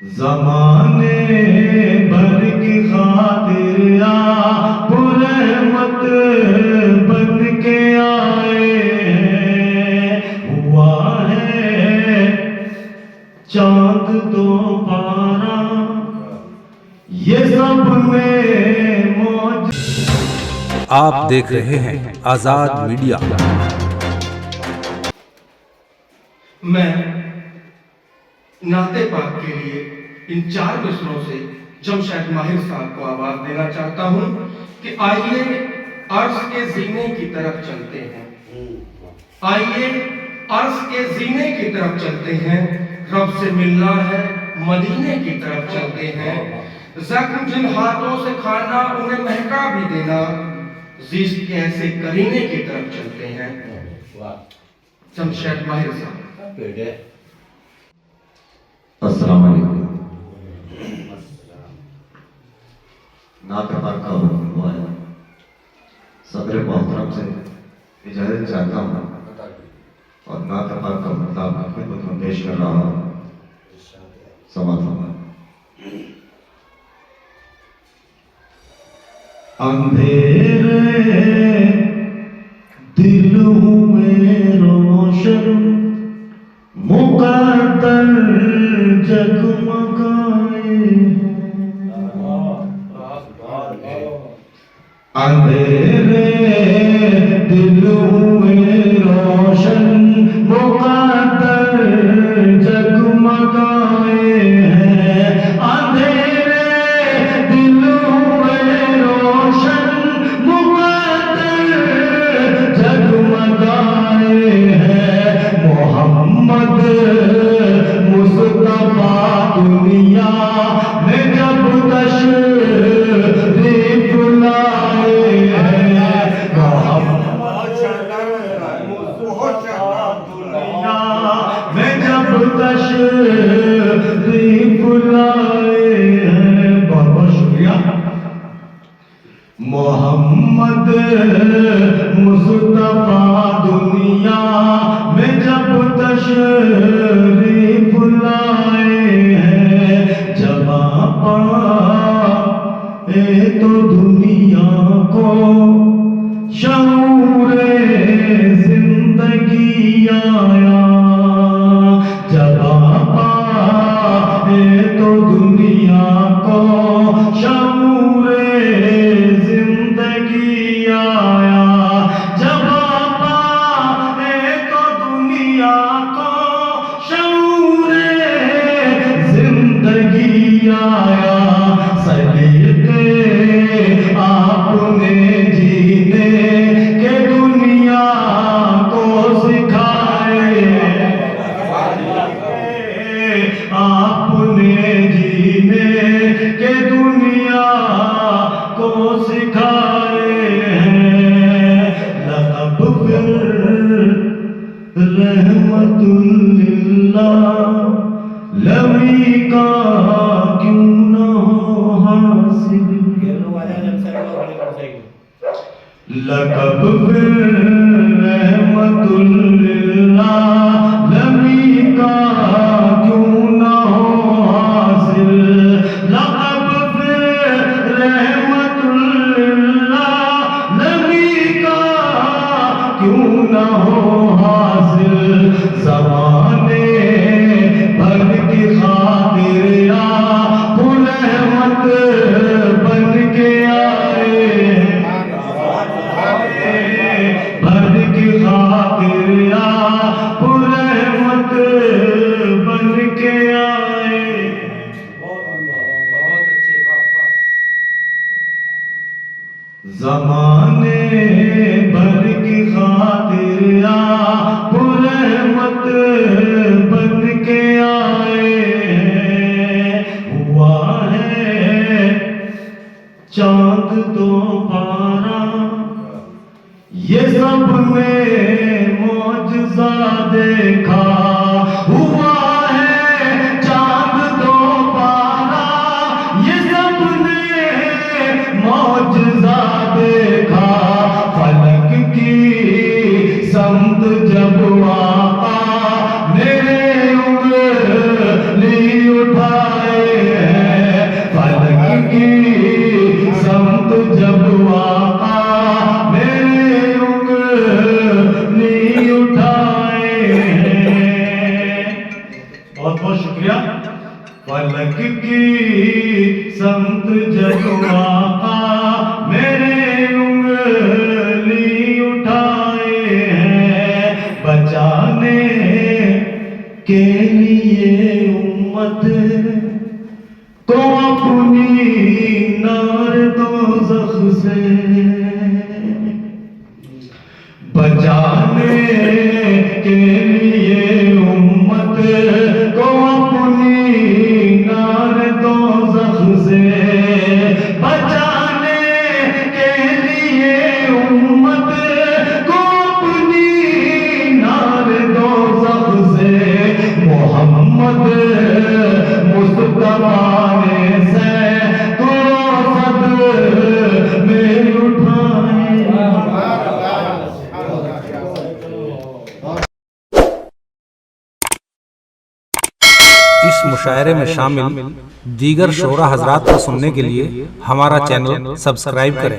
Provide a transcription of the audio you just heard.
ज़माने भर की खातिर आप रहमत बन के आए हैं। हुआ है चांद तो पारा, ये सब में मौज। आप देख रहे हैं आजाद मीडिया। मैं नाते पाक के लिए इन 4 मिसरों से जमशेद माहिर साहब को आवाज देना चाहता हूं कि आइए अर्श के जीने की तरफ चलते हैं। आइए अर्श के जीने की तरफ चलते हैं। रब से मिलना है, मदीने की तरफ चलते हैं। जख्म जिन हाथों से खाना उन्हें महका भी देना, जिस्त के ऐसे करीने की तरफ चलते हैं। जमशेद माहिर साहब। अस्सलाम वालेकुम। नात पाक का हुक्म हुआ है। सदर मोहतरम से इजाजत चाहता हूँ और नात पाक का मतलब खिदमत में पेश कर रहा हूँ। समाधान अंधेरे दिल हुए रोशन, मुक़द्दर जगमगाए अंधेरे दिल हुए रोशन, मुक़द्दर जगमगाए हैं। अंधेरे दिल हुए रोशन, मुक़द्दर जगमगाए हैं। मोहम्मद मुस्तफा दुनिया में जब तशरीफ लाए हैं। मोहम्मद दुनिया में जब तशरीफ लाए हैं। बहुत बहुत शुक्रिया। मोहम्मद मुस्तफा दुनिया में जब तशरीफ लाए हैं। जब पाए तो दुनिया को शऊरे जिंदगी आया। जब पाए तो दुनिया को शऊरे जिंदगी आया। जब पाए तो दुनिया को शऊरे जिंदगी आया। सलीके आपने जीने के दुनिया को सिखाए। आपने जीने के दुनिया को सिखाए हैं। लक़ब फिर रहमतुल्लिल्लाह लमी का क्यों न हो हासिल। लक़ब फिर रहमतुल्लिल्लाह लमी का क्यों न हो हासिल। लक़ब फिर रहमतुल्लिल्लाह लमी का क्यों न हो हासिल। ज़माने भर की खातिर आप रहमत बन के आए हैं। भर की खातिर आप रहमत बन के आए। बहुत अच्छे, वाह वाह। ज़माने भर की खातिर आप रहमत बन के आए हैं। हुआ है चांद तो पारा, ये सब में मौजज़ा देखा। हुआ है चांद तो पारा, ये सब ने मौजज़ा देखा। फलक की समत जब आका ने उंगली उठाए की समत जब आका मेरे उंगली उठाए हैं। बहुत बहुत शुक्रिया। फलक की समत जब आका मेरे उंगली उठाए हैं, बचाने के लिए उम्मत को अपनी नार दोज़ख से, बचाने के लिए उम्मत को अपनी नार दोज़ख से, बचाने के लिए उम्मत को अपनी नार दोज़ख से, मोहम्मद मुस्तफा ने सैकड़ों सद में उठाए। इस मुशायरे में शामिल दीगर शोरा हजरात को सुनने के लिए हमारा चैनल सब्सक्राइब करें।